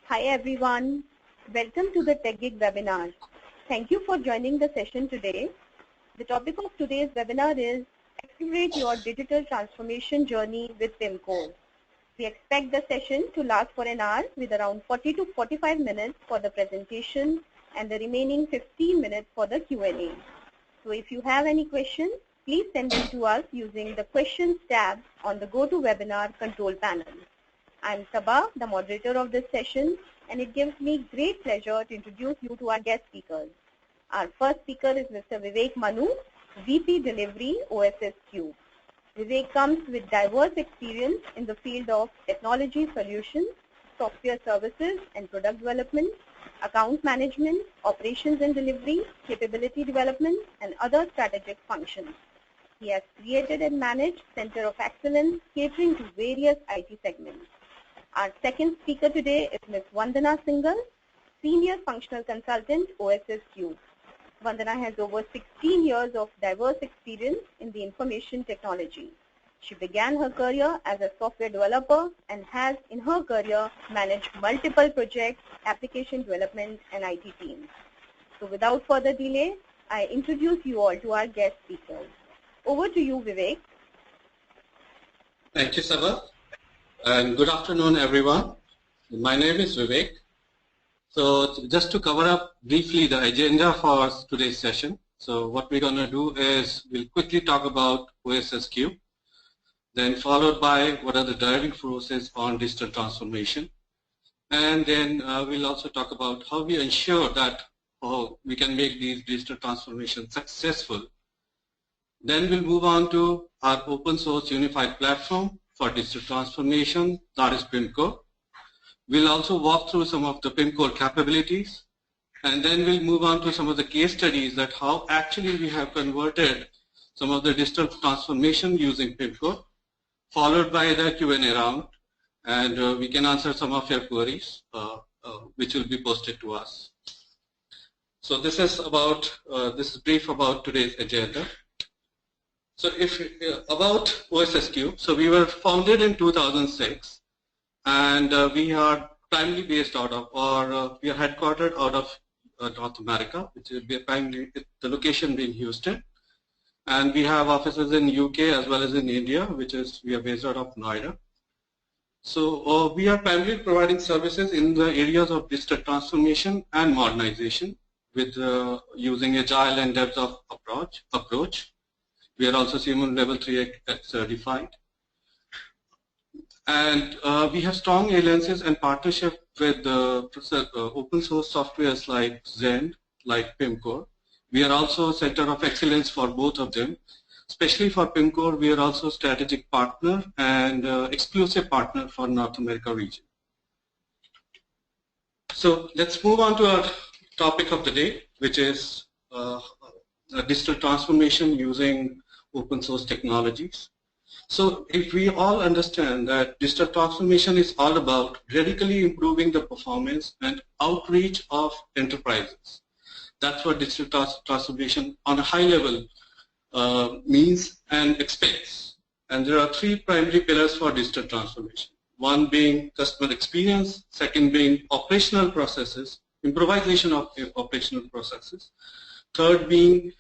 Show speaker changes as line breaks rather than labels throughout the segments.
Hi everyone, welcome to the TechGig webinar. Thank you for joining the session today. The topic of today's webinar is Accelerate Your Digital Transformation Journey with Pimcore. We expect the session to last for an hour with around 40 to 45 minutes for the presentation and the remaining 15 minutes for the Q&A. So if you have any questions, please send them to us using the Questions tab on the GoToWebinar control panel. I'm Sabah, the moderator of this session, and it gives me great pleasure to introduce you to our guest speakers. Our first speaker is Mr. Vivek Manu, VP Delivery, OSSCube. Vivek comes with diverse experience in the field of technology solutions, software services and product development, account management, operations and delivery, capability development, and other strategic functions. He has created and managed Center of Excellence catering to various IT segments. Our second speaker today is Ms. Vandana Singhal, Senior Functional Consultant, OSSCube. Vandana has over 16 years of diverse experience in the information technology. She began her career as a software developer and has, in her career, managed multiple projects, application development, and IT teams. So without further delay, I introduce you all to our guest speakers. Over to you, Vivek.
Thank you, Sabah. And good afternoon, everyone. My name is Vivek. So just to cover up briefly the agenda for today's session. So what we're going to do is we'll quickly talk about OSSCube, then followed by what are the driving forces on digital transformation. And then we'll also talk about how we ensure that we can make these digital transformations successful. Then we'll move on to our open source unified platform for digital transformation, that is Pimcore. We'll also walk through some of the Pimcore capabilities, and then we'll move on to some of the case studies that how actually we have converted some of the digital transformation using Pimcore, followed by the Q&A round, and we can answer some of your queries, which will be posted to us. So this is brief about today's agenda. So about OSSCube, so we were founded in 2006, and we are primarily based out of, or we are headquartered out of North America, which will be primarily the location being Houston, and we have offices in UK as well as in India, which is we are based out of Noida. So we are primarily providing services in the areas of digital transformation and modernization with using agile and DevOps approach. We are also CMM Level 3 certified. And we have strong alliances and partnership with open source softwares like Zen, like Pimcore. We are also a center of excellence for both of them. Especially for Pimcore, we are also strategic partner and exclusive partner for North America region. So let's move on to our topic of the day, which is digital transformation using open source technologies. So if we all understand that digital transformation is all about radically improving the performance and outreach of enterprises. That's what digital transformation on a high level means and expects. And there are three primary pillars for digital transformation. One being customer experience, second being operational processes, improvisation of operational processes, third being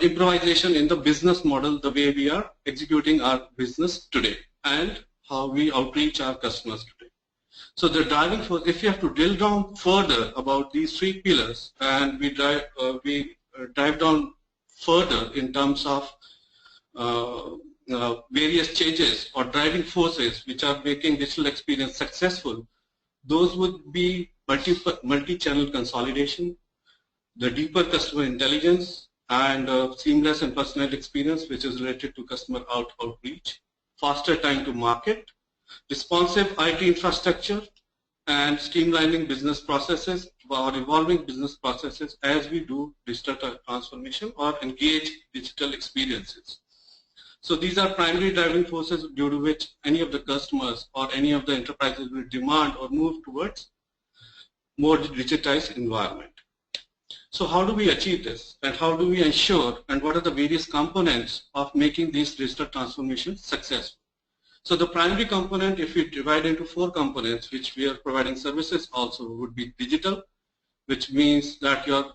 improvisation in the business model, the way we are executing our business today and how we outreach our customers today. So the driving force, if you have to drill down further about these three pillars, and we dive down further in terms of various changes or driving forces which are making digital experience successful, those would be multi-channel consolidation, the deeper customer intelligence, and seamless and personal experience, which is related to customer outreach, faster time to market, responsive IT infrastructure, and streamlining business processes or evolving business processes as we do digital transformation or engage digital experiences. So these are primary driving forces due to which any of the customers or any of the enterprises will demand or move towards more digitized environment. So how do we achieve this, and how do we ensure, and what are the various components of making these digital transformations successful? So the primary component, if we divide into 4 components, which we are providing services also, would be digital, which means that your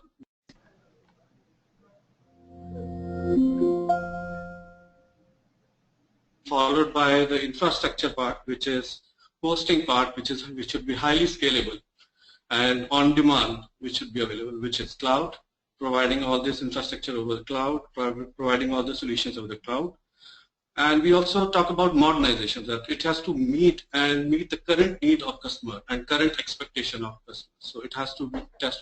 followed by the infrastructure part, which is hosting part, which should be highly scalable, and on demand, which should be available, which is cloud, providing all this infrastructure over the cloud, providing all the solutions over the cloud. And we also talk about modernization, that it has to meet the current need of customer and current expectation of customer. So it has to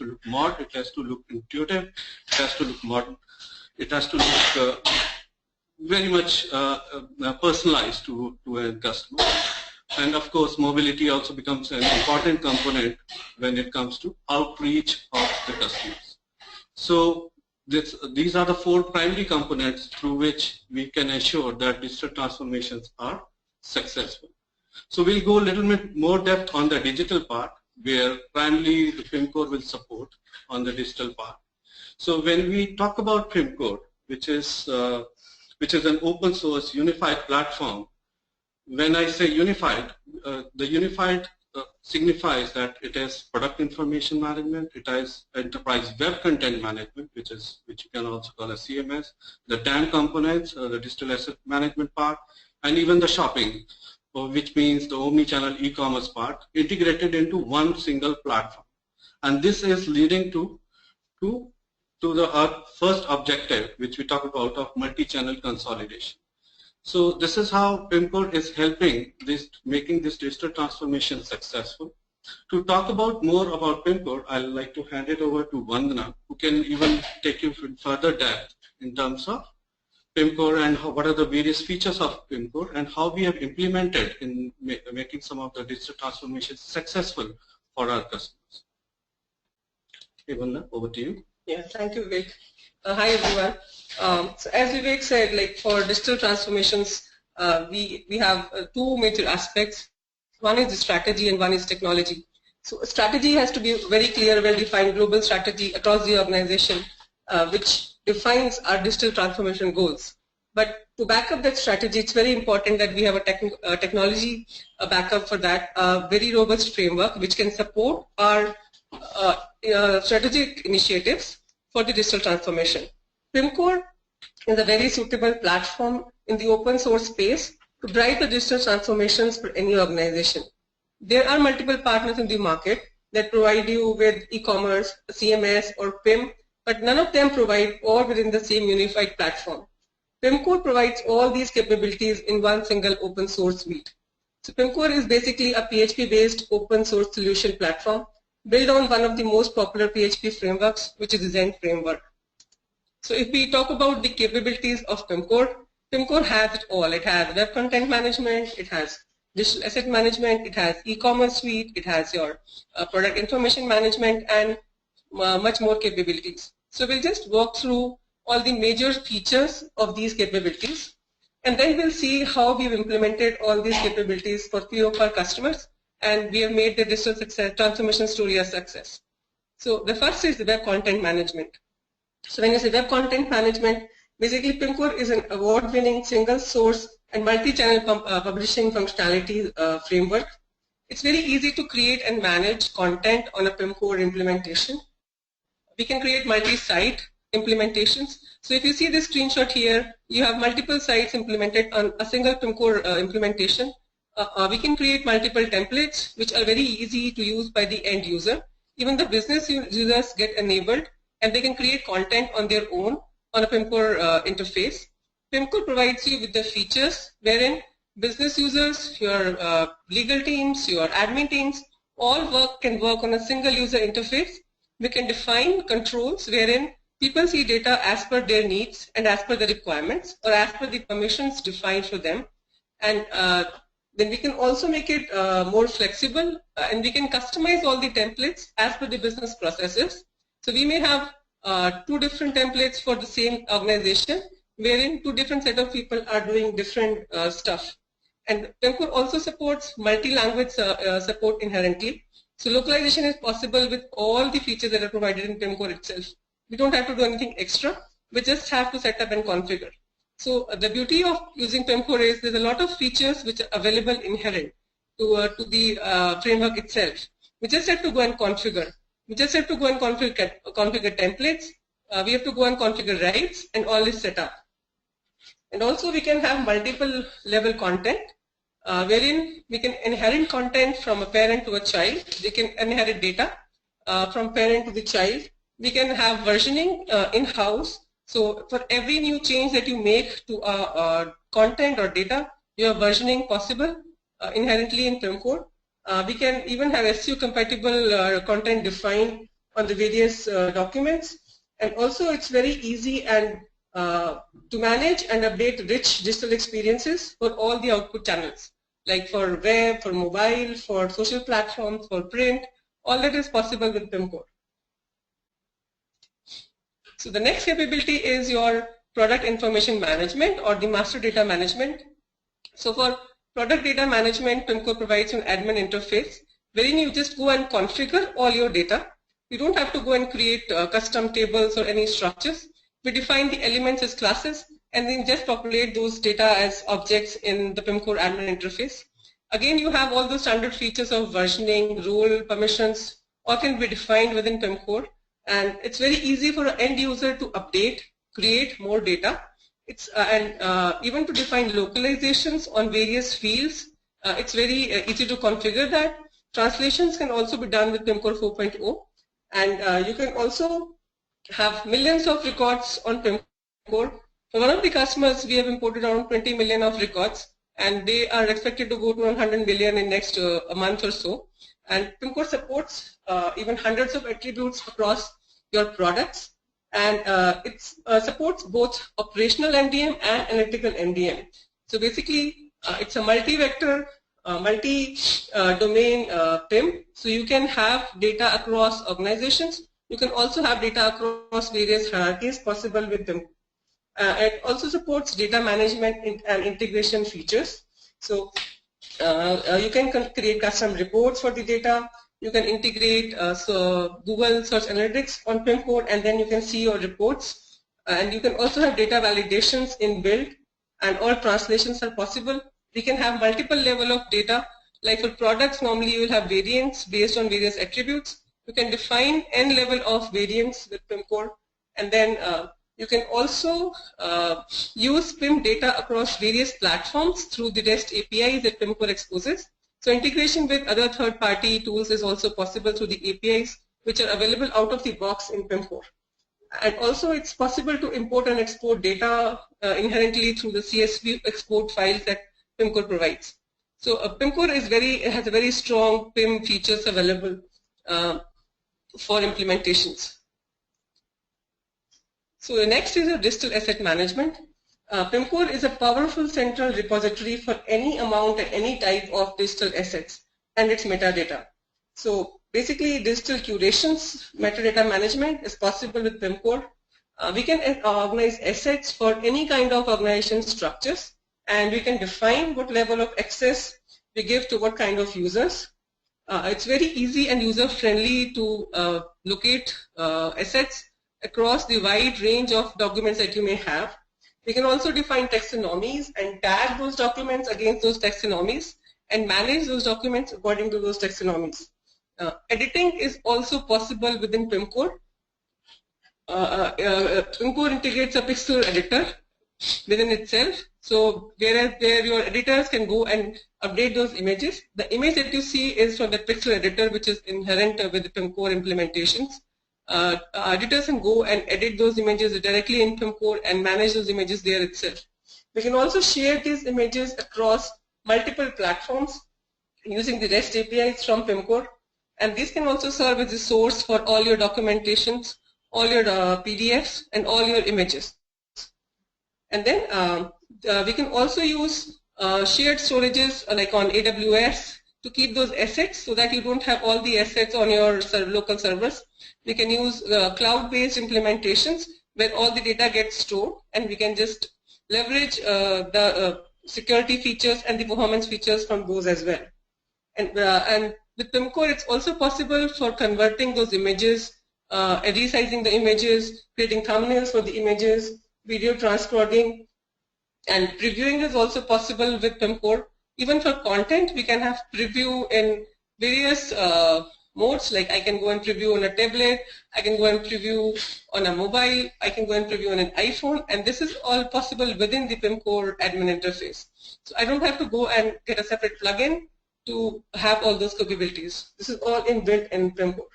look modern, it has to look intuitive, it has to look modern, it has to look very much personalized to a customer. And of course, mobility also becomes an important component when it comes to outreach of the customers. So these are the 4 primary components through which we can ensure that digital transformations are successful. So we'll go a little bit more depth on the digital part, where primarily the Pimcore will support on the digital part. So when we talk about Pimcore, which is an open source unified platform, when I say unified, the unified signifies that it is product information management, it is enterprise web content management, which you can also call a CMS, the DAM components, the digital asset management part, and even the shopping, which means the omni-channel e-commerce part, integrated into one single platform. And this is leading to our first objective, which we talk about, of multi-channel consolidation. So this is how Pimcore is helping making this digital transformation successful. To talk about more about Pimcore, I'd like to hand it over to Vandana, who can even take you in further depth in terms of Pimcore and what are the various features of Pimcore and how we have implemented in making some of the digital transformations successful for our customers. Okay, Vandana, over to you.
Yeah, thank you, Vivek. Hi, everyone. So as Vivek said, like for digital transformations, we have 2 major aspects. One is the strategy and one is technology. So a strategy has to be very clear, well-defined global strategy across the organization, which defines our digital transformation goals. But to back up that strategy, it's very important that we have a technology backup for that, a very robust framework which can support our strategic initiatives for the digital transformation. Pimcore is a very suitable platform in the open source space to drive the digital transformations for any organization. There are multiple partners in the market that provide you with e-commerce, CMS, or PIM, but none of them provide all within the same unified platform. Pimcore provides all these capabilities in one single open source suite. So Pimcore is basically a PHP-based open source solution platform built on one of the most popular PHP frameworks, which is the Zen framework. So if we talk about the capabilities of Pimcore, Pimcore has it all. It has web content management, it has digital asset management, it has e-commerce suite, it has your product information management, and much more capabilities. So we'll just walk through all the major features of these capabilities, and then we'll see how we've implemented all these capabilities for few of our customers, and we have made the digital transformation story a success. So the first is the web content management. So when you say web content management, basically Pimcore is an award-winning single source and multi-channel publishing functionality framework. It's very easy to create and manage content on a Pimcore implementation. We can create multi-site implementations. So if you see this screenshot here, you have multiple sites implemented on a single Pimcore implementation. We can create multiple templates which are very easy to use by the end user. Even the business users get enabled and they can create content on their own on a Pimcore interface. Pimcore provides you with the features wherein business users, your legal teams, your admin teams, all can work on a single user interface. We can define controls wherein people see data as per their needs and as per the requirements or as per the permissions defined for them. And then we can also make it more flexible and we can customize all the templates as per the business processes. So we may have 2 different templates for the same organization wherein 2 different set of people are doing different stuff. And Pimcore also supports multi-language support inherently. So localization is possible with all the features that are provided in Pimcore itself. We don't have to do anything extra. We just have to set up and configure. So the beauty of using Pimcore is there's a lot of features which are available inherent to the framework itself. We just have to go and configure. We just have to go and configure templates. We have to go and configure rights, and all is set up. And also we can have multiple level content, wherein we can inherit content from a parent to a child. We can inherit data from parent to the child. We can have versioning in-house. So for every new change that you make to content or data, you have versioning possible inherently in Pimcore. We can even have SU compatible content defined on the various documents. And also it's very easy and to manage and update rich digital experiences for all the output channels, like for web, for mobile, for social platforms, for print. All that is possible with Pimcore. So the next capability is your product information management or the master data management. So for product data management, Pimcore provides an admin interface wherein you just go and configure all your data. You don't have to go and create custom tables or any structures. We define the elements as classes and then just populate those data as objects in the Pimcore admin interface. Again, you have all those standard features of versioning, role, permissions, all can be defined within Pimcore. And it's very easy for an end user to update, create more data. It's even to define localizations on various fields. It's very easy to configure that. Translations can also be done with Pimcore 4.0. And you can also have millions of records on Pimcore. For one of the customers, we have imported around 20 million of records, and they are expected to go to 100 million in next a month or so. And Pimcore supports even hundreds of attributes across your products, and it supports both operational MDM and analytical MDM. So basically, it's a multi-vector, multi-domain PIM. So you can have data across organizations. You can also have data across various hierarchies possible with them. It also supports data management and integration features. So you can create custom reports for the data. You can integrate Google Search Analytics on Pimcore, and then you can see your reports. And you can also have data validations in build, and all translations are possible. We can have multiple level of data. Like for products, normally you will have variants based on various attributes. You can define n level of variants with Pimcore, and then you can also use PIM data across various platforms through the REST APIs that Pimcore exposes. So integration with other third-party tools is also possible through the APIs, which are available out of the box in Pimcore. And also it's possible to import and export data inherently through the CSV export files that Pimcore provides. So Pimcore has a very strong PIM features available for implementations. So the next is a digital asset management. Pimcore is a powerful central repository for any amount and any type of digital assets and its metadata. So basically, digital curations, metadata management is possible with Pimcore. We can organize assets for any kind of organization structures, and we can define what level of access we give to what kind of users. It's very easy and user-friendly to locate assets across the wide range of documents that you may have. We can also define taxonomies and tag those documents against those taxonomies and manage those documents according to those taxonomies. Editing is also possible within Pimcore. Pimcore integrates a pixel editor within itself. So where your editors can go and update those images. The image that you see is from the pixel editor, which is inherent with the Pimcore implementations. Editors can go and edit those images directly in Pimcore and manage those images there itself. We can also share these images across multiple platforms using the REST APIs from Pimcore, and these can also serve as a source for all your documentations, all your PDFs, and all your images. And then we can also use shared storages like on AWS to keep those assets so that you don't have all the assets on your local servers. We can use cloud-based implementations where all the data gets stored, and we can just leverage the security features and the performance features from those as well. And with Pimcore, it's also possible for converting those images, resizing the images, creating thumbnails for the images, video transcoding, And previewing is also possible with Pimcore. Even for content, we can have preview in various modes, like I can go and preview on a tablet, I can go and preview on a mobile, I can go and preview on an iPhone, and this is all possible within the Pimcore admin interface. So I don't have to go and get a separate plugin to have all those capabilities. This is all inbuilt in Pimcore.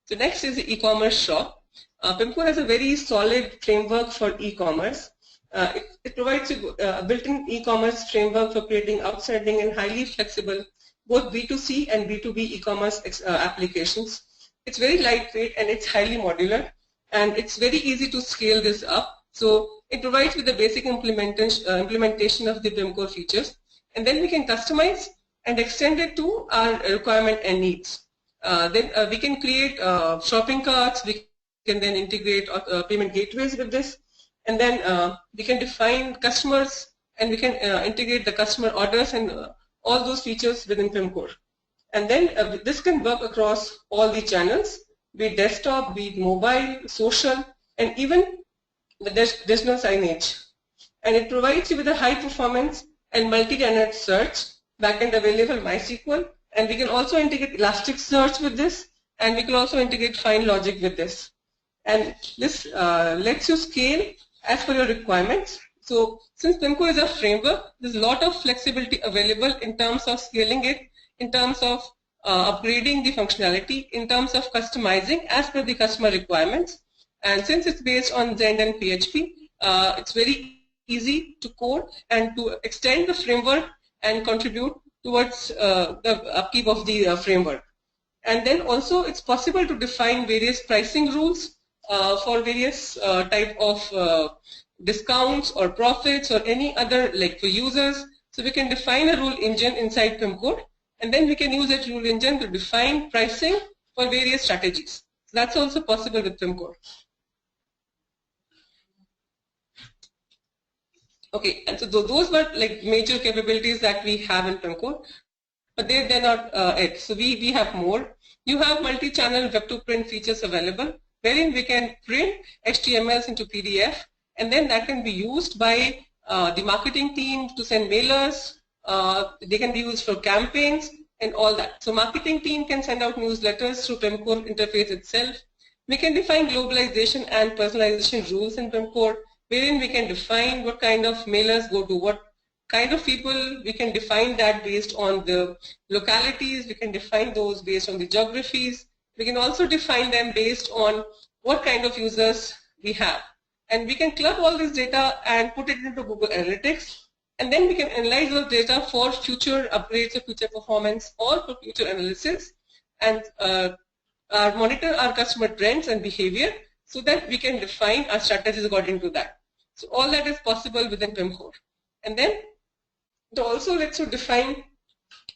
So next is the e-commerce shop. Pimcore has a very solid framework for e-commerce. It provides a built-in e-commerce framework for creating outstanding and highly flexible both B2C and B2B e-commerce applications. It's very lightweight and it's highly modular, and it's very easy to scale this up. So it provides with the basic implementation of the Pimcore features, and then we can customize and extend it to our requirement and needs. Then we can create shopping carts, we can then integrate payment gateways with this, and then we can define customers, and we can integrate the customer orders and all those features within Pimcore. And then this can work across all the channels, be it desktop, be it mobile, social, and even there's no signage. And it provides you with a high performance and multi-tenant search, backend available MySQL, and we can also integrate Elasticsearch with this, and we can also integrate Find Logic with this. And this lets you scale as per your requirements. So since Pimcore is a framework, there's a lot of flexibility available in terms of scaling it, in terms of upgrading the functionality, in terms of customizing as per the customer requirements. And since it's based on Zend and PHP, it's very easy to code and to extend the framework and contribute towards the upkeep of the framework. And then also it's possible to define various pricing rules for various type of discounts or profits or any other, like for users. So we can define a rule engine inside Pimcore, and then we can use that rule engine to define pricing for various strategies. So that's also possible with Pimcore. Okay, and so those were like major capabilities that we have in Pimcore, but they're not it. So we have more. You have multi-channel web-to-print features available, wherein we can print HTMLs into PDF, and then that can be used by the marketing team to send mailers. They can be used for campaigns and all that. So marketing team can send out newsletters through Pimcore interface itself. We can define globalization and personalization rules in Pimcore, wherein we can define what kind of mailers go to what kind of people. We can define that based on the localities. We can define those based on the geographies. We can also define them based on what kind of users we have. And we can club all this data and put it into Google Analytics, and then we can analyze those data for future upgrades or future performance or for future analysis, and monitor our customer trends and behavior so that we can define our strategies according to that. So all that is possible within Pimcore. And then it also lets you define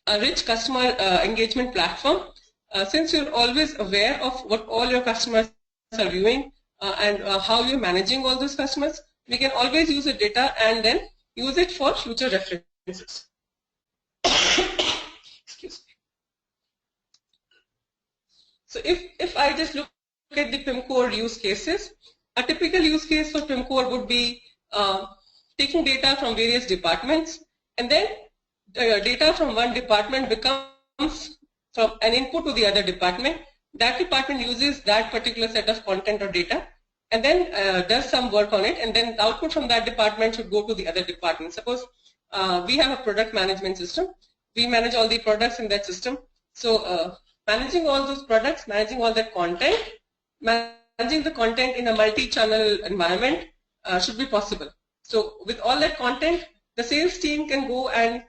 a rich customer engagement platform. Since you're always aware of what all your customers are viewing and how you're managing all those customers, we can always use the data and then use it for future references. Excuse me. So if I just look at the Pimcore use cases, a typical use case for Pimcore would be taking data from various departments, and then data from one department becomes from an input to the other department. That department uses that particular set of content or data and then does some work on it, and then the output from that department should go to the other department. Suppose we have a product management system. We manage all the products in that system. So managing all those products, managing all that content, managing the content in a multi-channel environment should be possible. So with all that content, the sales team can go and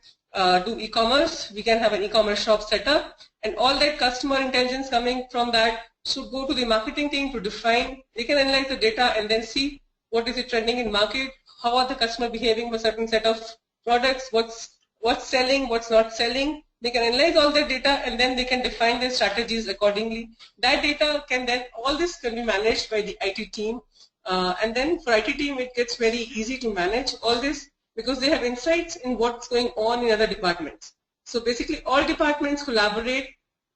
do e-commerce. We can have an e-commerce shop set up, and all that customer intelligence coming from that should go to the marketing team to define. They can analyze the data and then see what is it trending in market, how are the customer behaving for a certain set of products, what's selling, what's not selling. They can analyze all that data and then they can define their strategies accordingly. That data can then, all this can be managed by the IT team. And then for IT team, it gets very easy to manage all this because they have insights in what's going on in other departments. So basically all departments collaborate,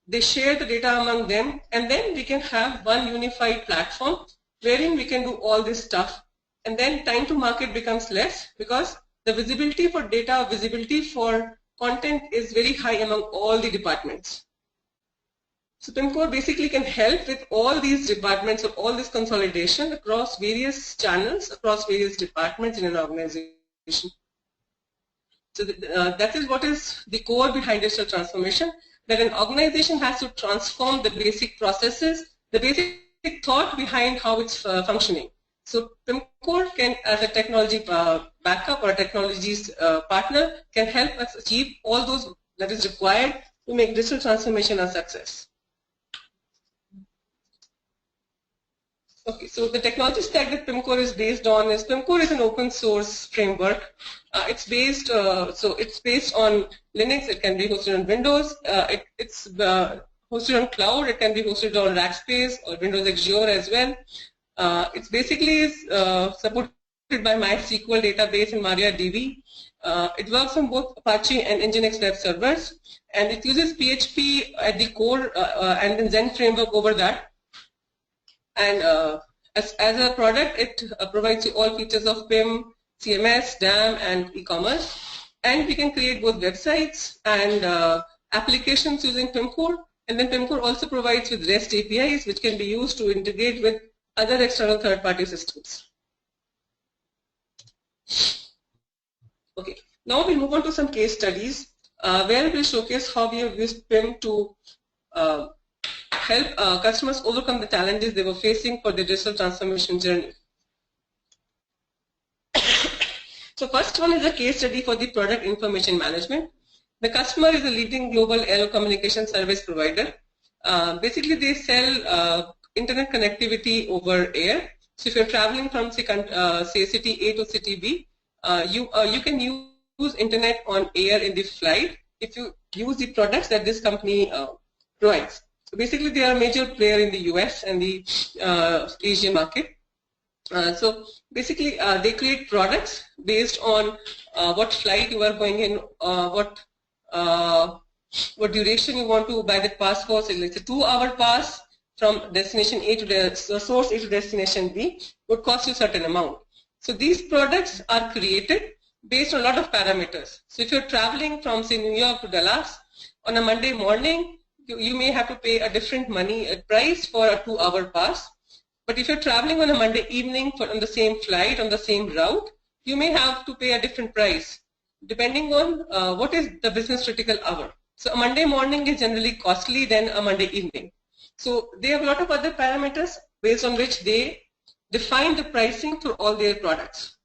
they share the data among them, and then we can have one unified platform wherein we can do all this stuff. And then time to market becomes less because the visibility for data, visibility for content is very high among all the departments. So Pimcore basically can help with all these departments or all this consolidation across various channels, across various departments in an organization. So that is what is the core behind digital transformation, that an organization has to transform the basic processes, the basic thought behind how it's functioning. So Pimcore can, as a technology backup or a technology's partner, can help us achieve all those that is required to make digital transformation a success. Okay, so the technology stack that Pimcore is based on is, Pimcore is an open source framework. It's based on Linux. It can be hosted on Windows. It's hosted on cloud. It can be hosted on Rackspace or Windows Azure as well. It's basically supported by MySQL database and MariaDB. It works on both Apache and Nginx web servers, and it uses PHP at the core and then Zen framework over that. And as a product, it provides you all features of PIM, CMS, DAM, and e-commerce. And we can create both websites and applications using Pimcore. And then Pimcore also provides with REST APIs, which can be used to integrate with other external third-party systems. Okay, now we'll move on to some case studies where we'll showcase how we have used PIM to help customers overcome the challenges they were facing for their digital transformation journey. So first one is a case study for the product information management. The customer is a leading global aero communication service provider. Basically, they sell internet connectivity over air. So if you're traveling from say city A to city B, you can use internet on air in the flight if you use the products that this company provides. So basically, they are a major player in the US and the Asian market. So basically, they create products based on what flight you are going in, what duration you want to buy that pass for. So it's a 2-hour pass from destination A to source A to destination B would cost you a certain amount. So these products are created based on a lot of parameters. So if you're traveling from say New York to Dallas on a Monday morning, you may have to pay a different price for a 2-hour pass. But if you're traveling on a Monday evening on the same flight, on the same route, you may have to pay a different price depending on what is the business critical hour. So a Monday morning is generally costly than a Monday evening. So they have a lot of other parameters based on which they define the pricing for all their products.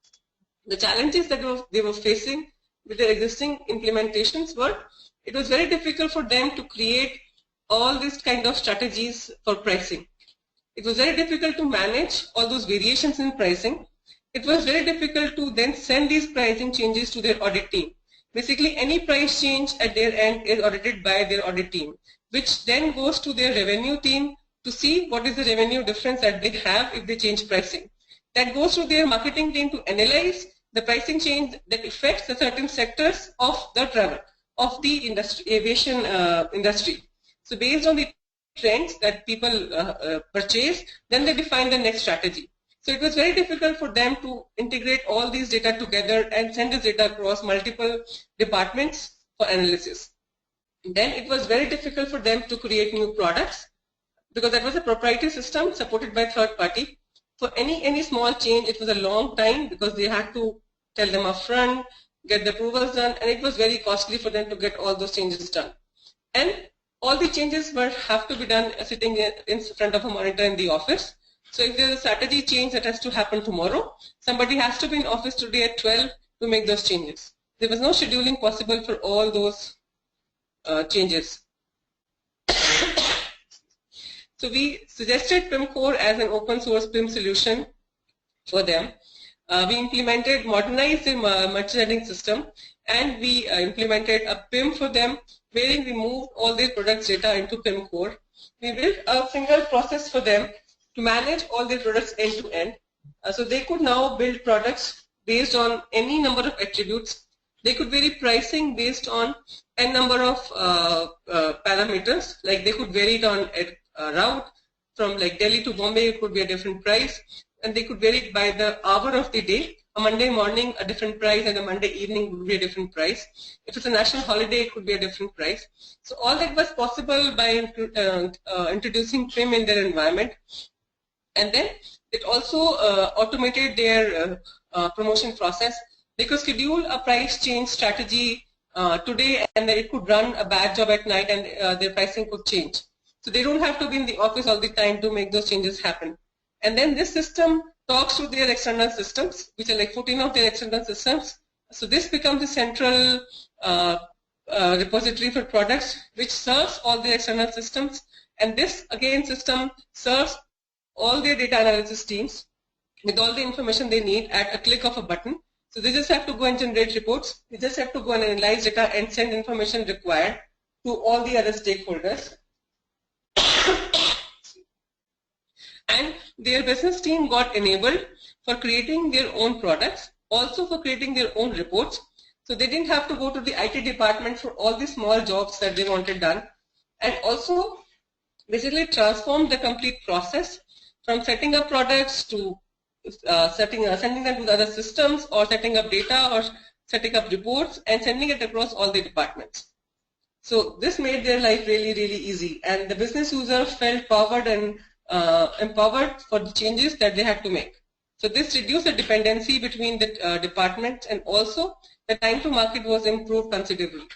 The challenges that they were facing with their existing implementations were, it was very difficult for them to create all these kind of strategies for pricing. It was very difficult to manage all those variations in pricing. It was very difficult to then send these pricing changes to their audit team. Basically, any price change at their end is audited by their audit team, which then goes to their revenue team to see what is the revenue difference that they have if they change pricing. That goes to their marketing team to analyze the pricing change that affects the certain sectors of the travel, of the industry, aviation industry. So based on the trends that people purchase, then they define the next strategy. So it was very difficult for them to integrate all these data together and send this data across multiple departments for analysis. Then it was very difficult for them to create new products because that was a proprietary system supported by third party. For any small change, it was a long time because they had to tell them upfront, get the approvals done, and it was very costly for them to get all those changes done. And all the changes have to be done sitting in front of a monitor in the office. So if there's a strategy change that has to happen tomorrow, somebody has to be in office today at 12 to make those changes. There was no scheduling possible for all those changes. So we suggested Pimcore as an open source PIM solution for them. We modernized the merchandising system, and we implemented a PIM for them, wherein we moved all their products data into Pimcore. We built a single process for them to manage all their products end to end. So they could now build products based on any number of attributes. They could vary pricing based on n number of parameters, like they could vary it on route, from like Delhi to Bombay, it could be a different price, and they could vary it by the hour of the day. A Monday morning, a different price, and a Monday evening would be a different price. If it's a national holiday, it could be a different price. So all that was possible by introducing PIM in their environment. And then it also automated their promotion process. They could schedule a price change strategy today, and then it could run a bad job at night, and their pricing could change. So they don't have to be in the office all the time to make those changes happen. And then this system talks to their external systems, which are like 14 of their external systems. So this becomes the central repository for products, which serves all the external systems. And this, again, system serves all their data analysis teams with all the information they need at a click of a button. So they just have to go and generate reports. They just have to go and analyze data and send information required to all the other stakeholders. And their business team got enabled for creating their own products, also for creating their own reports. So they didn't have to go to the IT department for all the small jobs that they wanted done, and also basically transformed the complete process from setting up products to sending them to the other systems, or setting up data, or setting up reports and sending it across all the departments. So this made their life really, really easy, and the business user felt powered and empowered for the changes that they had to make. So this reduced the dependency between the departments, and also the time to market was improved considerably.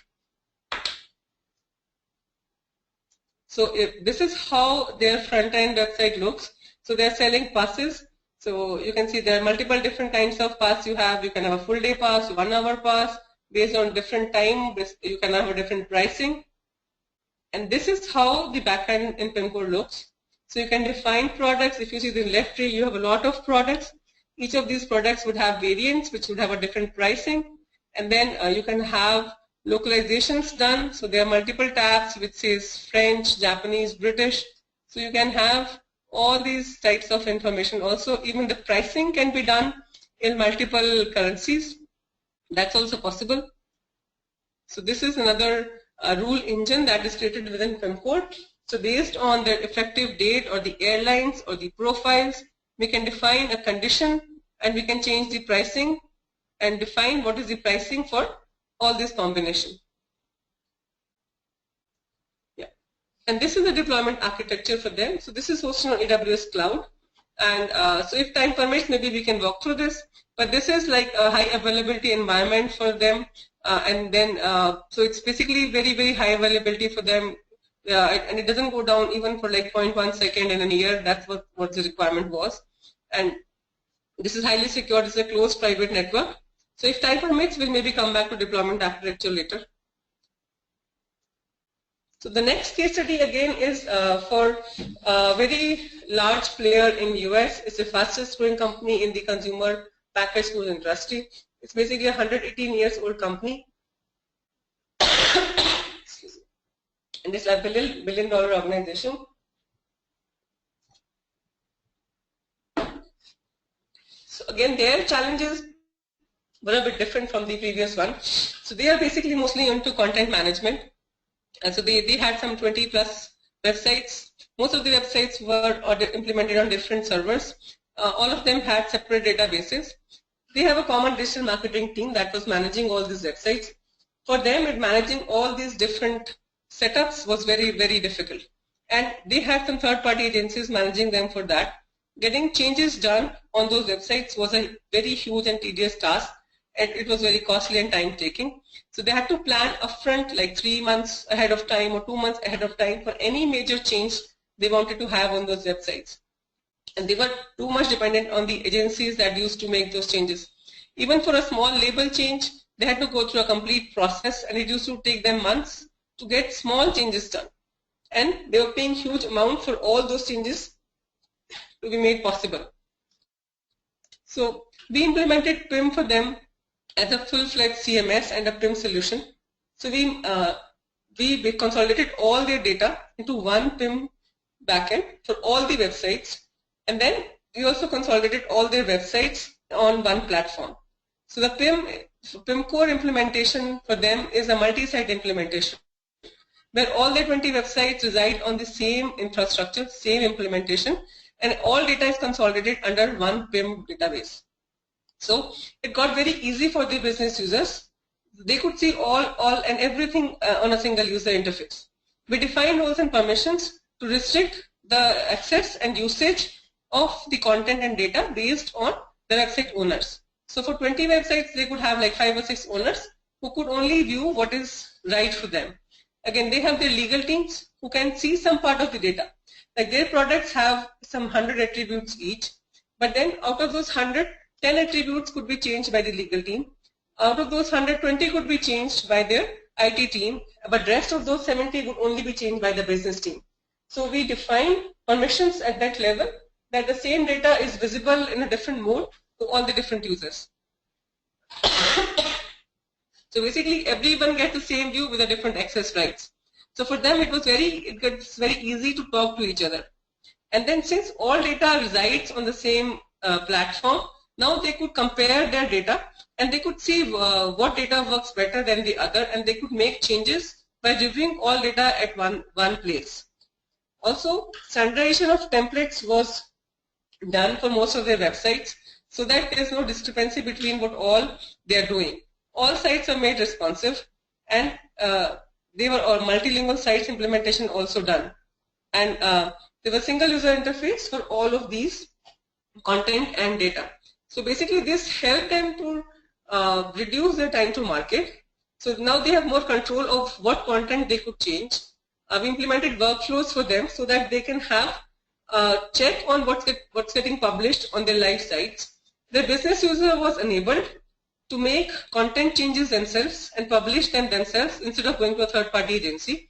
So this is how their front-end website looks. So they're selling passes. So you can see there are multiple different kinds of pass you have. You can have a full day pass, 1 hour pass, based on different time. You can have a different pricing. And this is how the backend in Pimcore looks. So you can define products. If you see the left tree, you have a lot of products. Each of these products would have variants, which would have a different pricing. And then you can have localizations done. So there are multiple tabs which says French, Japanese, British. So you can have all these types of information. Also, even the pricing can be done in multiple currencies. That's also possible. So this is another rule engine that is created within Pimcore. So based on the effective date or the airlines or the profiles, we can define a condition, and we can change the pricing and define what is the pricing for all this combination. Yeah. And this is the deployment architecture for them. So this is hosted on AWS Cloud. And so if time permits, maybe we can walk through this. But this is like a high availability environment for them. And then, so it's basically very, very high availability for them. And it doesn't go down even for like 0.1 second in a year. That's what the requirement was. And this is highly secure. This is a closed private network. So if time permits, we'll maybe come back to deployment architecture later. So the next case study again is for a very large player in US. It's the fastest growing company in the consumer packaged goods industry. It's basically a 118 years old company. And it's a billion dollar organization. So again, their challenges were a bit different from the previous one. So they are basically mostly into content management. And so they had some 20 plus websites. Most of the websites were implemented on different servers. All of them had separate databases. They have a common digital marketing team that was managing all these websites. For them, managing all these different setups was very, very difficult. And they had some third-party agencies managing them for that. Getting changes done on those websites was a very huge and tedious task, and it was very costly and time-taking. So they had to plan upfront, like 3 months ahead of time or 2 months ahead of time for any major change they wanted to have on those websites. And they were too much dependent on the agencies that used to make those changes. Even for a small label change, they had to go through a complete process, and it used to take them months to get small changes done. And they were paying huge amount for all those changes to be made possible. So we implemented PIM for them as a full-fledged CMS and a PIM solution. So we consolidated all their data into one PIM backend for all the websites, and then we also consolidated all their websites on one platform. So the Pimcore implementation for them is a multi-site implementation. where all the 20 websites reside on the same infrastructure, same implementation, and all data is consolidated under one PIM database. So it got very easy for the business users. They could see all and everything on a single user interface. We defined roles and permissions to restrict the access and usage of the content and data based on the website owners. So for 20 websites, they could have like 5 or 6 owners who could only view what is right for them. Again, they have their legal teams who can see some part of the data. Like their products have some 100 attributes each, but then out of those 100, 10 attributes could be changed by the legal team. Out of those 120 could be changed by their IT team, but rest of those 70 would only be changed by the business team. So we define permissions at that level that the same data is visible in a different mode to all the different users. So basically everyone gets the same view with the different access rights. So for them it gets very easy to talk to each other. And then since all data resides on the same platform, now they could compare their data and they could see what data works better than the other, and they could make changes by reviewing all data at one place. Also, standardization of templates was done for most of their websites so that there is no discrepancy between what all they are doing. All sites are made responsive, and they were multilingual sites implementation also done. And there was single user interface for all of these content and data. So basically this helped them to reduce their time to market. So now they have more control of what content they could change. We implemented workflows for them so that they can have check on what's getting published on their live sites. The business user was enabled to make content changes themselves and publish them themselves instead of going to a third-party agency.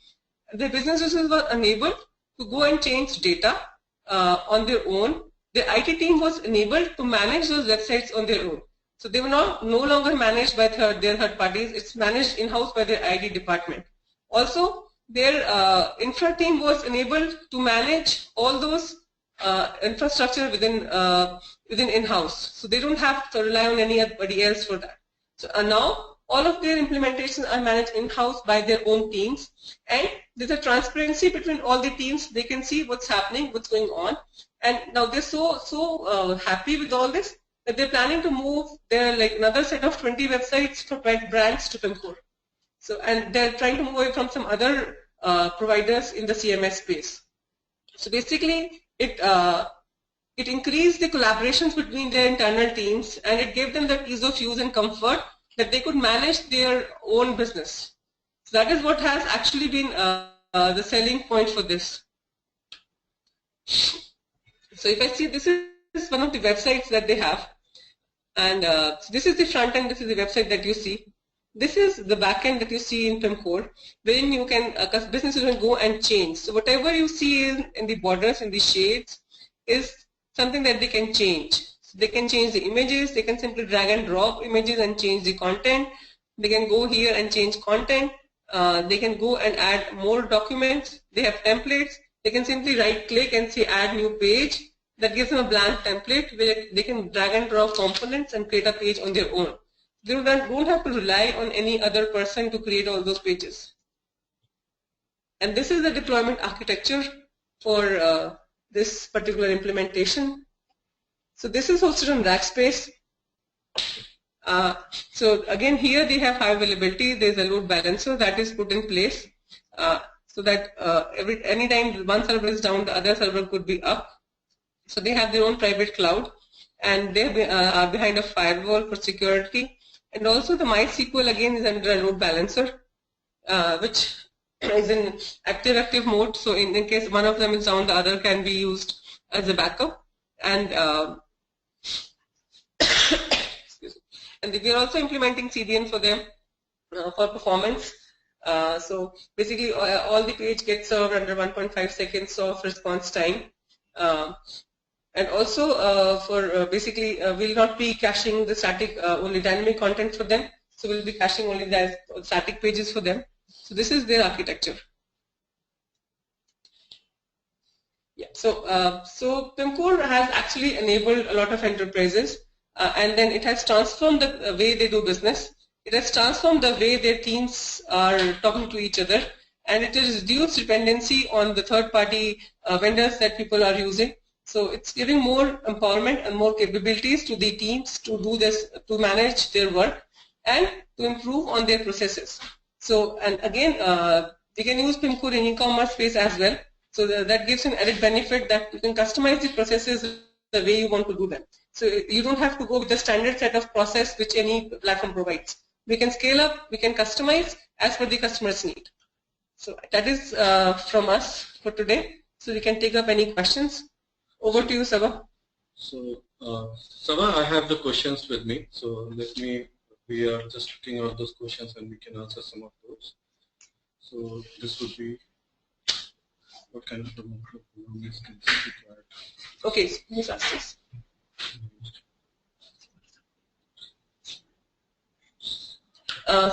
The business users were enabled to go and change data on their own. The IT team was enabled to manage those websites on their own. So they were no longer managed by their third parties. It's managed in-house by their IT department. Also, their infra team was enabled to manage all those infrastructure within in-house. So they don't have to rely on anybody else for that. So now all of their implementations are managed in-house by their own teams, and there's a transparency between all the teams. They can see what's happening, what's going on, and now they're so happy with all this that they're planning to move their another set of 20 websites for brands to Pimcore. So, and they're trying to move away from some other providers in the CMS space. So basically, it increased the collaborations between their internal teams, and it gave them that ease of use and comfort that they could manage their own business. So that is what has actually been the selling point for this. So if I see, this is one of the websites that they have, and so this is the front end, this is the website that you see. This is the back end that you see in Pimcore, wherein you can, businesses can go and change. So whatever you see in the borders, in the shades, is something that they can change. So they can change the images, they can simply drag and drop images and change the content. They can go here and change content. They can go and add more documents. They have templates. They can simply right click and say add new page. That gives them a blank template where they can drag and drop components and create a page on their own. They don't have to rely on any other person to create all those pages. And this is the deployment architecture for this particular implementation. So this is hosted on Rackspace. So again, here they have high availability. There's a load balancer that is put in place so that anytime one server is down, the other server could be up. So they have their own private cloud, and they are behind a firewall for security. And also the MySQL again is under a load balancer, which is in active mode. So in case one of them is down, the other can be used as a backup. And and we are also implementing CDN for them for performance. So basically, all the page gets served under 1.5 seconds of response time. And also for basically we'll not be caching the static, only dynamic content for them. So we'll be caching only the static pages for them. So this is their architecture. Yeah. So Pimcore has actually enabled a lot of enterprises, and then it has transformed the way they do business. It has transformed the way their teams are talking to each other, and it is reduced dependency on the third-party vendors that people are using. So it's giving more empowerment and more capabilities to the teams to do this, to manage their work and to improve on their processes. So, and again, we can use Pimcore in e-commerce space as well. So that gives an added benefit that you can customize the processes the way you want to do them. So you don't have to go with the standard set of process which any platform provides. We can scale up, we can customize as per the customer's need. So that is from us for today. So we can take up any questions. Over to you, Saba.
So, Saba, I have the questions with me. So we are just looking at those questions and we can answer some of those. So this would be, what kind of program is required?
Okay, please ask this.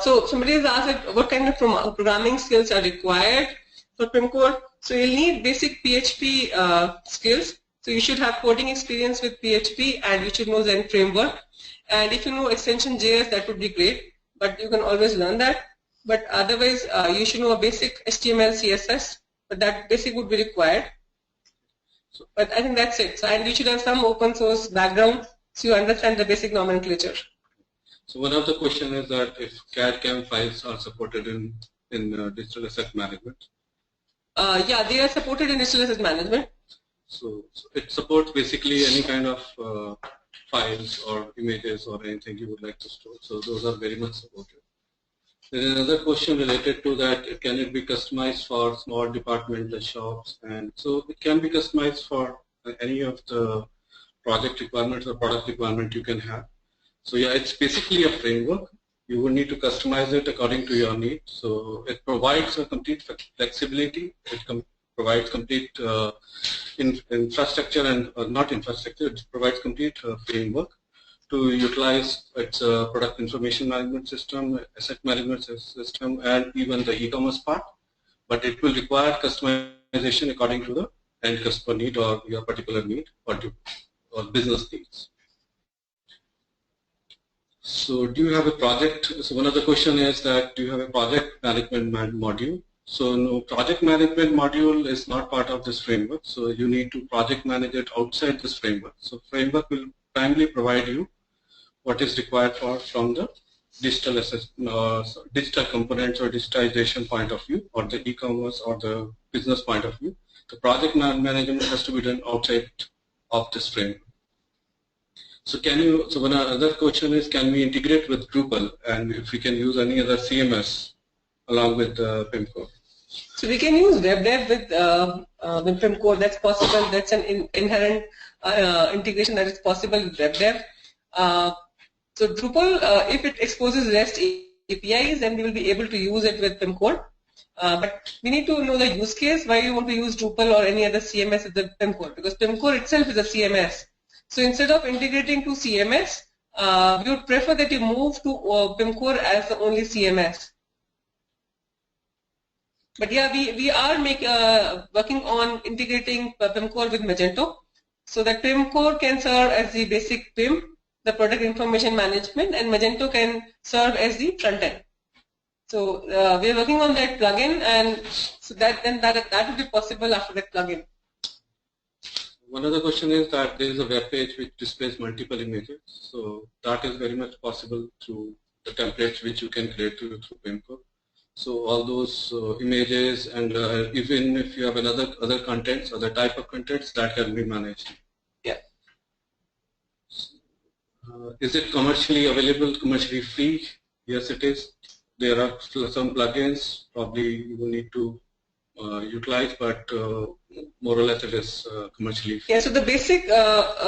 So somebody has asked what kind of programming skills are required for Pimcore. So you'll need basic PHP skills. So you should have coding experience with PHP and you should know Zen framework. And if you know extension JS, that would be great. But you can always learn that. But otherwise, you should know a basic HTML, CSS. But that basic would be required. So, but I think that's it. So, and you should have some open source background so you understand the basic nomenclature.
So one of the questions is that if CAD/CAM files are supported in digital asset management.
Yeah, they are supported in digital asset management.
So it supports basically any kind of files or images or anything you would like to store. So those are very much supported. There is another question related to that. Can it be customized for small departmental shops? And so it can be customized for any of the project requirements or product requirement you can have. So yeah, it's basically a framework. You will need to customize it according to your needs. So it provides a complete flexibility. It provides complete infrastructure and not infrastructure. It provides complete framework to utilize its product information management system, asset management system, and even the e-commerce part. But it will require customization according to the end customer need or your particular need or business needs. So do you have a project? So one of the question is that do you have a project management module? So no, project management module is not part of this framework. So you need to project manage it outside this framework. So framework will primarily provide you what is required from the digital digital components or digitization point of view, or the e-commerce or the business point of view. The project management has to be done outside of this framework. So one other question is, can we integrate with Drupal, and if we can use any other CMS along with Pimcore?
So we can use WebDev with Pimcore. That's possible. That's an inherent integration that is possible with WebDev. So Drupal, if it exposes REST APIs, then we will be able to use it with Pimcore. But we need to know the use case why you want to use Drupal or any other CMS with the Pimcore, because Pimcore itself is a CMS. So instead of integrating to CMS, we would prefer that you move to Pimcore as the only CMS. But yeah, we are working on integrating Pimcore with Magento, so that Pimcore can serve as the basic PIM, the product information management, and Magento can serve as the front end. So we are working on that plugin, and so that would be possible after that plugin.
One other question is that there is a web page which displays multiple images. So that is very much possible through the templates which you can create through Pimcore. So all those images and even if you have other contents, other type of contents, that can be managed.
Yeah.
Is it commercially available, commercially free? Yes, it is. There are some plugins probably you will need to utilize, but more or less it is commercially free.
Yeah, so the basic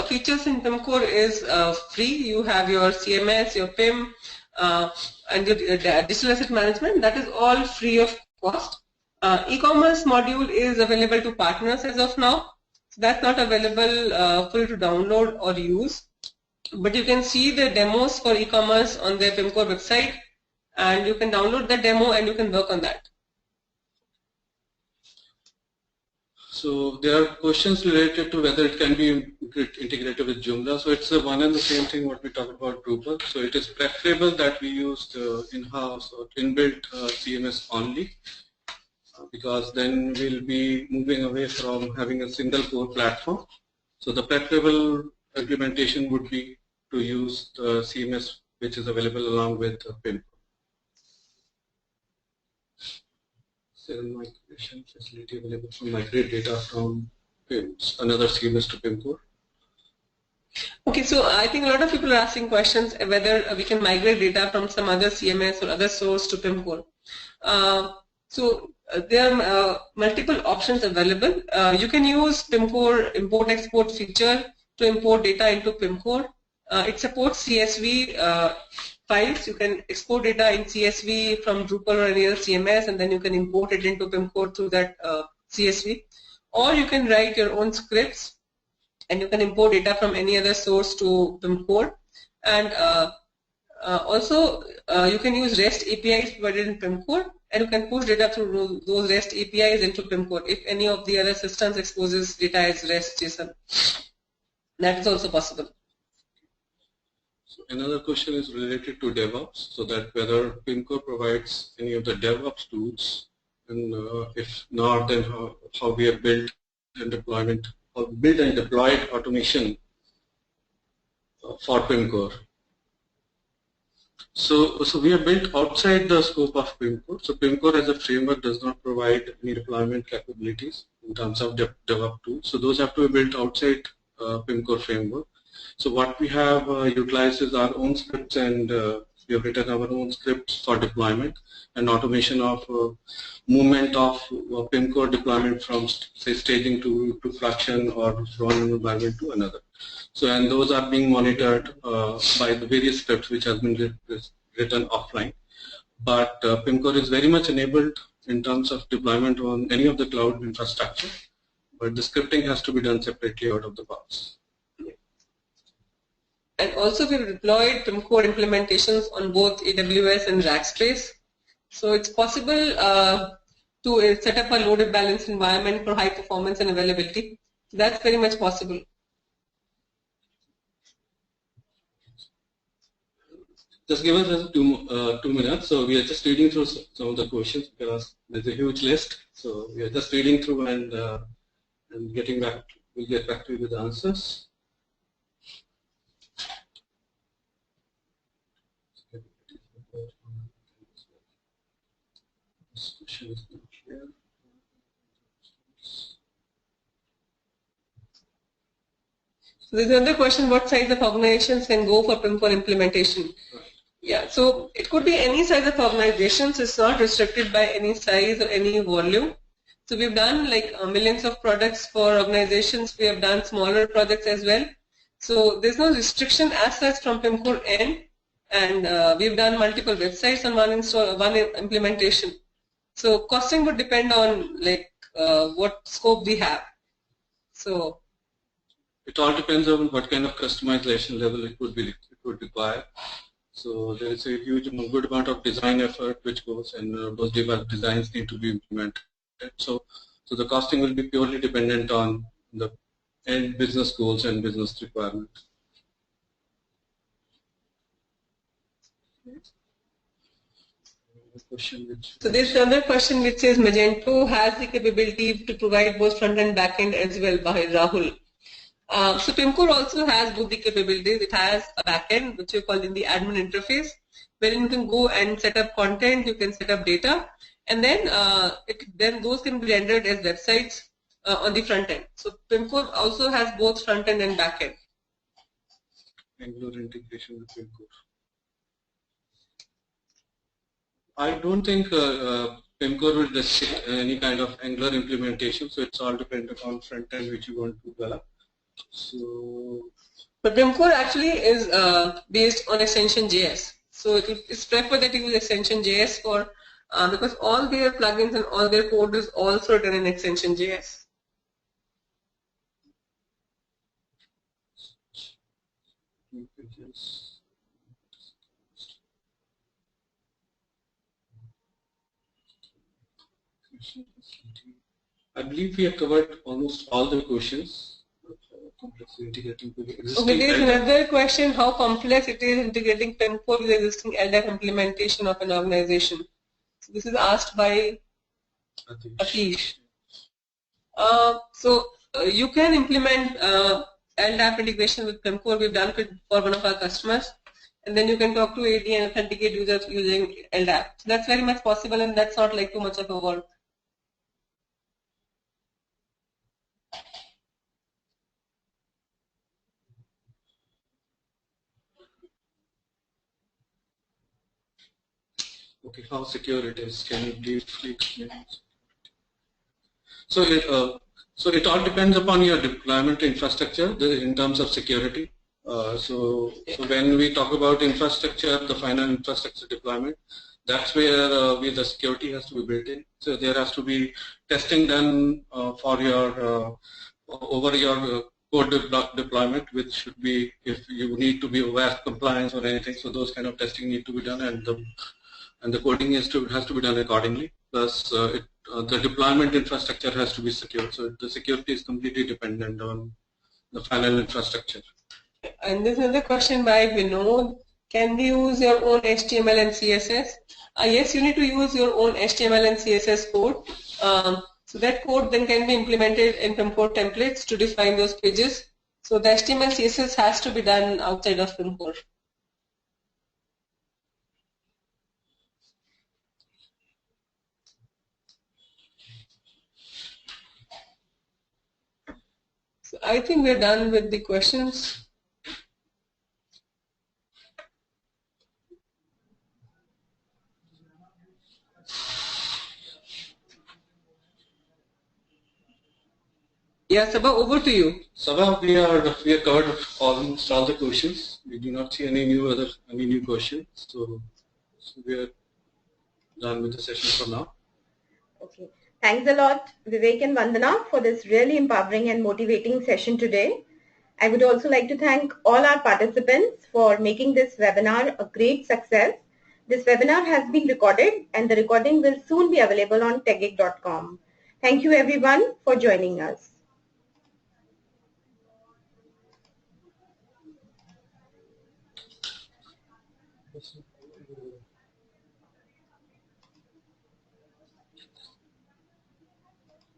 features in Pimcore is free. You have your CMS, your PIM, and your digital asset management. That is all free of cost. E-commerce module is available to partners as of now. So that's not available for you to download or use. But you can see the demos for e-commerce on their Pimcore website, and you can download the demo and you can work on that.
So there are questions related to whether it can be integrated with Joomla. So it's the one and the same thing what we talked about Drupal. So it is preferable that we use the in-house or inbuilt CMS only. because then we'll be moving away from having a single core platform. So the preferable implementation would be to use the CMS which is available along with Pimcore. Migration facility available to migrate data from another CMS to Pimcore.
Okay, so I think a lot of people are asking questions whether we can migrate data from some other CMS or other source to Pimcore. There are multiple options available. You can use Pimcore import-export feature to import data into Pimcore. It supports CSV files. You can export data in CSV from Drupal or any other CMS, and then you can import it into Pimcore through that CSV. Or you can write your own scripts, and you can import data from any other source to Pimcore. And also, you can use REST APIs provided in Pimcore, and you can push data through those REST APIs into Pimcore if any of the other systems exposes data as REST JSON. That is also possible.
So another question is related to DevOps, so that whether Pimcore provides any of the DevOps tools, and if not, then how we have built and deployed automation for Pimcore. So we are built outside the scope of Pimcore. So Pimcore as a framework does not provide any deployment capabilities in terms of DevOps tools. So those have to be built outside Pimcore framework. So what we have utilized is our own scripts, and we have written our own scripts for deployment and automation of movement of Pimcore deployment from, say, staging to production, or from one environment to another. So, and those are being monitored by the various scripts which has been written offline. But Pimcore is very much enabled in terms of deployment on any of the cloud infrastructure, but the scripting has to be done separately out of the box.
And also we've deployed Pimcore implementations on both AWS and Rackspace. So it's possible to set up a loaded balance environment for high performance and availability. That's very much possible.
Just give us 2 minutes. So we are just reading through some of the questions because there's a huge list. So we are just reading through and getting back. We'll get back to you with the answers. This question is not clear.
So there's another question: what size of organizations can go for Pimcore implementation? Yeah, so it could be any size of organizations. It's not restricted by any size or any volume. So we've done like millions of products for organizations. We have done smaller projects as well. So there's no restriction as such from Pimcore end, and we've done multiple websites on one implementation. So costing would depend on like what scope we have. So
it all depends on what kind of customization level it would require. So there is a good amount of design effort which goes, and those designs need to be implemented. So the costing will be purely dependent on the end business goals and business requirements.
So there's another question which says Magento has the capability to provide both front and back end as well, by Rahul. So Pimcore also has both the capabilities. It has a back end which you call in the admin interface, wherein you can go and set up content, you can set up data, and then those can be rendered as websites on the front end. So Pimcore also has both front end and back end.
Angular integration with Pimcore. I don't think Pimcore will restrict any kind of Angular implementation, so it's all dependent on front end which you want to develop. So,
but Pimcore actually is based on extension JS. So it's preferred that you use extension JS for because all their plugins and all their code is also written in extension JS.
I believe we have covered almost all the questions.
Okay, there is another question: how complex it is integrating Pimcore with existing LDAP implementation of an organization? So this is asked by Atish. You can implement LDAP integration with Pimcore. We've done it for one of our customers. And then you can talk to AD and authenticate users using LDAP. So that's very much possible, and that's not like too much of a work.
Okay, how secure it is? Can you briefly explain? So it all depends upon your deployment infrastructure in terms of security. So when we talk about infrastructure, the final infrastructure deployment, that's where the security has to be built in. So there has to be testing done for your over your code deployment, which should be, if you need to be OWASP compliance or anything, so those kind of testing need to be done, and the coding has to be done accordingly. Plus, the deployment infrastructure has to be secure. So the security is completely dependent on the final infrastructure.
And this is another question by Vinod. Can we use your own HTML and CSS? Yes, you need to use your own HTML and CSS code. So that code then can be implemented in Pimcore templates to define those pages. So the HTML CSS has to be done outside of Pimcore. So I think we're done with the questions. Yeah, Sabha, over to you.
Sabha, we are covered almost all the questions. We do not see any new questions. So we are done with the session for now.
Okay. Thanks a lot, Vivek and Vandana, for this really empowering and motivating session today. I would also like to thank all our participants for making this webinar a great success. This webinar has been recorded, and the recording will soon be available on techgeek.com. Thank you everyone for joining us.